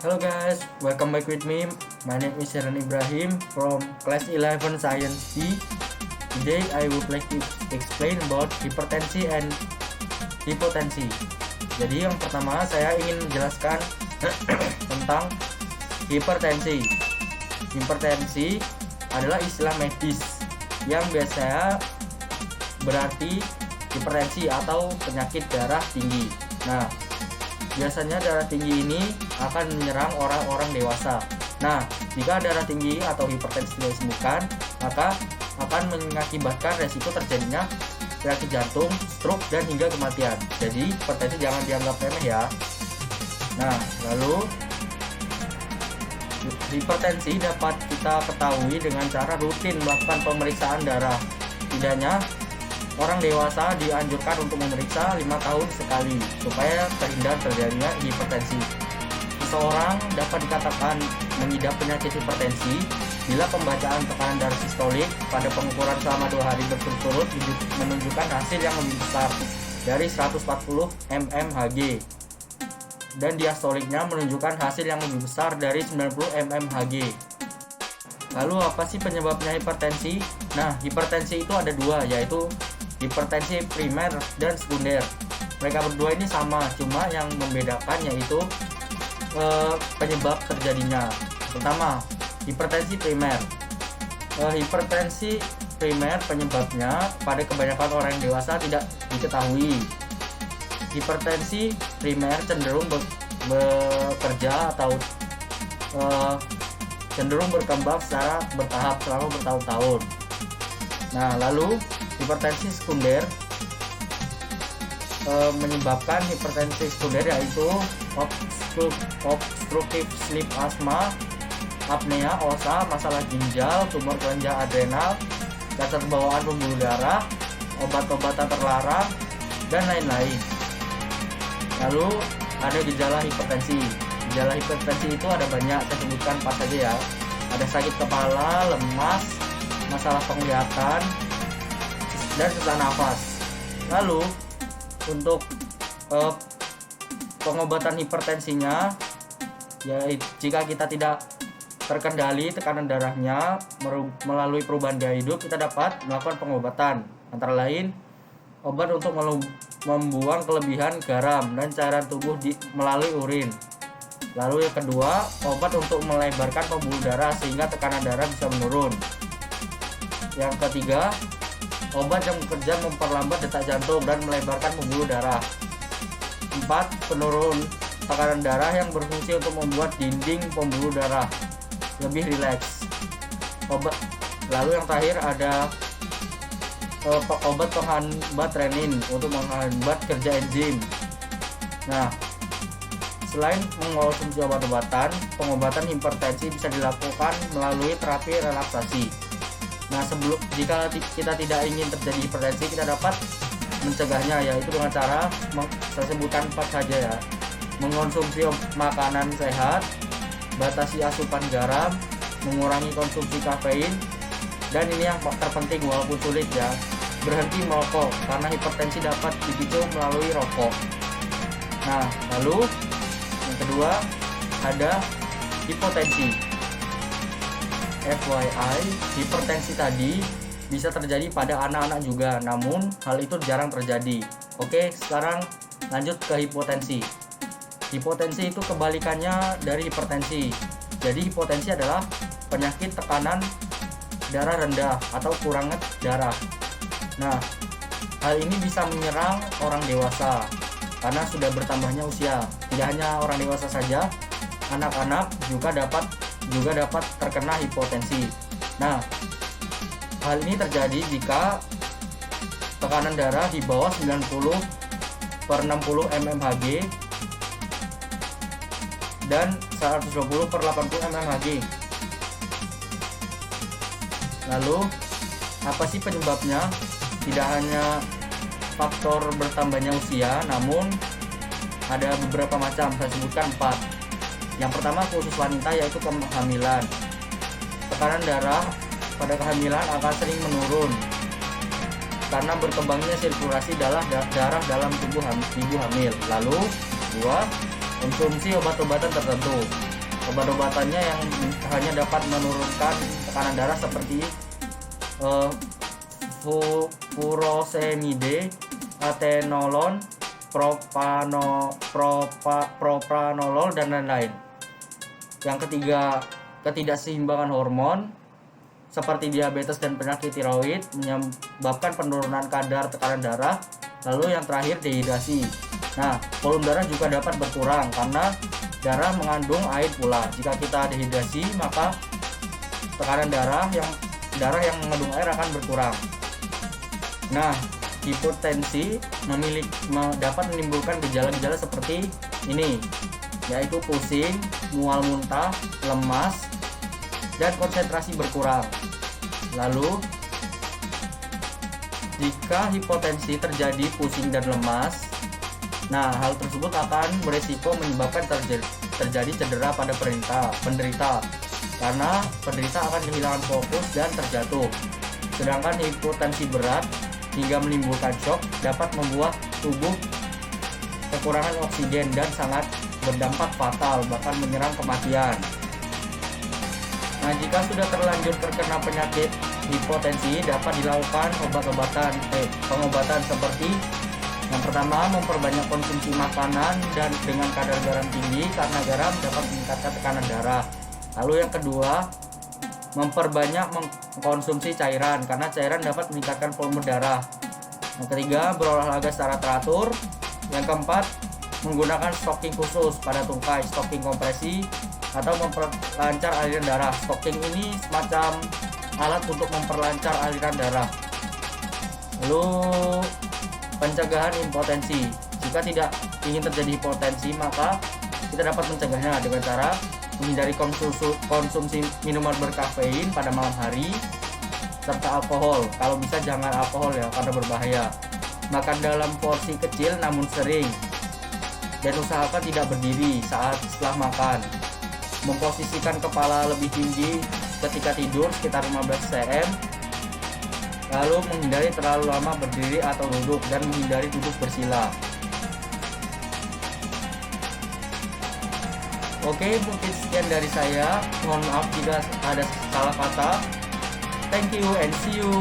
Hello guys, welcome back with me. My name is Sharon Ibrahim from class 11 Science D. Today I would like to explain about hipertensi and hipotensi. Jadi yang pertama saya ingin menjelaskan tentang hipertensi. Hipertensi adalah istilah medis yang biasanya berarti hipertensi atau penyakit darah tinggi. Nah, biasanya darah tinggi ini akan menyerang orang-orang dewasa. Nah, jika darah tinggi atau hipertensi tidak disembuhkan, maka akan mengakibatkan resiko terjadinya penyakit jantung, stroke, dan hingga kematian. Jadi, hipertensi jangan dianggap remeh ya. Nah, lalu hipertensi dapat kita ketahui dengan cara rutin melakukan pemeriksaan darah. Tidaknya orang dewasa dianjurkan untuk memeriksa 5 tahun sekali supaya terhindar terjadinya hipertensi. Seseorang dapat dikatakan mengidap penyakit hipertensi bila pembacaan tekanan darah sistolik pada pengukuran selama 2 hari berturut-turut menunjukkan hasil yang lebih besar dari 140 mmHg dan diastoliknya menunjukkan hasil yang lebih besar dari 90 mmHg. Lalu apa sih penyebabnya hipertensi? Nah, hipertensi itu ada dua, yaitu hipertensi primer dan sekunder. Mereka berdua ini sama, cuma yang membedakan yaitu penyebab terjadinya. Pertama, hipertensi primer. Hipertensi primer penyebabnya pada kebanyakan orang yang dewasa tidak diketahui. Hipertensi primer cenderung bekerja atau cenderung berkembang secara bertahap selama bertahun-tahun. Nah, lalu hipertensi sekunder menyebabkan hipertensi sekunder yaitu obstructive sleep asthma, apnea, osa, masalah ginjal, tumor kelenjar adrenal, cacat bawaan pembuluh darah, obat-obatan terlarang, dan lain-lain. Lalu ada gejala hipertensi. Gejala hipertensi itu ada banyak, saya sebutkan 4 saja ya. Ada sakit kepala, lemas, masalah penglihatan, dan sesak nafas. Lalu untuk pengobatan hipertensinya, ya jika kita tidak terkendali tekanan darahnya melalui perubahan gaya hidup, kita dapat melakukan pengobatan, antara lain obat untuk membuang kelebihan garam dan cairan tubuh melalui urin. Lalu yang kedua, obat untuk melebarkan pembuluh darah sehingga tekanan darah bisa menurun. Yang ketiga, obat yang bekerja memperlambat detak jantung dan melebarkan pembuluh darah. 4. Penurun tekanan darah yang berfungsi untuk membuat dinding pembuluh darah lebih rileks. Lalu yang terakhir ada obat penghambat renin untuk menghambat kerja enzim. Nah, selain mengonsumsi obat-obatan, pengobatan hipertensi bisa dilakukan melalui terapi relaksasi. Nah, jika kita tidak ingin terjadi hipertensi, kita dapat mencegahnya, yaitu dengan cara saya sebutkan 4 saja ya. Mengonsumsi makanan sehat, batasi asupan garam, mengurangi konsumsi kafein, dan ini yang terpenting walaupun sulit ya, berhenti merokok karena hipertensi dapat dipicu melalui rokok. Nah, lalu yang kedua ada hipotensi. FYI, hipertensi tadi bisa terjadi pada anak-anak juga, namun hal itu jarang terjadi. Oke, sekarang lanjut ke hipotensi. Hipotensi itu kebalikannya dari hipertensi. Jadi hipotensi adalah penyakit tekanan darah rendah atau kurangnya darah. Nah, hal ini bisa menyerang orang dewasa karena sudah bertambahnya usia. Tidak hanya orang dewasa saja, anak-anak juga dapat terkena hipotensi. Nah, hal ini terjadi jika tekanan darah di bawah 90/60 mmHg dan 120/80 mmHg. Lalu, apa sih penyebabnya? Tidak hanya faktor bertambahnya usia, namun ada beberapa macam, saya sebutkan 4. Yang pertama khusus wanita, yaitu kehamilan. Tekanan darah pada kehamilan akan sering menurun karena berkembangnya sirkulasi darah dalam tubuh ibu hamil. Lalu 2. konsumsi obat-obatan tertentu. Obat-obatannya yang hanya dapat menurunkan tekanan darah seperti furosemide, atenolon, propranolol, dan lain-lain. Yang ketiga, ketidakseimbangan hormon seperti diabetes dan penyakit tiroid menyebabkan penurunan kadar tekanan darah. Lalu yang terakhir, dehidrasi. Nah, volume darah juga dapat berkurang karena darah mengandung air pula. Jika kita dehidrasi, maka tekanan darah yang mengandung air akan berkurang. Nah, hipotensi dapat menimbulkan gejala-gejala seperti ini, yaitu pusing, mual muntah, lemas, dan konsentrasi berkurang. Lalu, jika hipotensi terjadi pusing dan lemas, nah hal tersebut akan beresiko menyebabkan terjadi cedera pada penderita karena penderita akan kehilangan fokus dan terjatuh. Sedangkan hipotensi berat hingga menimbulkan shock dapat membuat tubuh kekurangan oksigen dan sangat berdampak fatal, bahkan menyerang kematian. Nah, jika sudah terlanjur terkena penyakit hipotensi, dapat dilakukan pengobatan seperti yang pertama, memperbanyak konsumsi makanan dan dengan kadar garam tinggi karena garam dapat meningkatkan tekanan darah. Lalu yang kedua, memperbanyak mengkonsumsi cairan karena cairan dapat meningkatkan volume darah. Yang ketiga, berolahraga secara teratur. Yang keempat, menggunakan stocking khusus pada tungkai, stocking kompresi atau memperlancar aliran darah. Stocking ini semacam alat untuk memperlancar aliran darah. Lalu pencegahan impotensi. Jika tidak ingin terjadi hipotensi, maka kita dapat mencegahnya dengan cara menghindari konsumsi minuman berkafein pada malam hari serta alkohol. Kalau bisa jangan alkohol ya, karena berbahaya. Makan dalam porsi kecil namun sering, dan usahakan tidak berdiri setelah makan. Memposisikan kepala lebih tinggi ketika tidur sekitar 15 cm. Lalu menghindari terlalu lama berdiri atau duduk dan menghindari duduk bersila. Oke, mungkin sekian dari saya. Mohon maaf jika ada salah kata. Thank you and see you.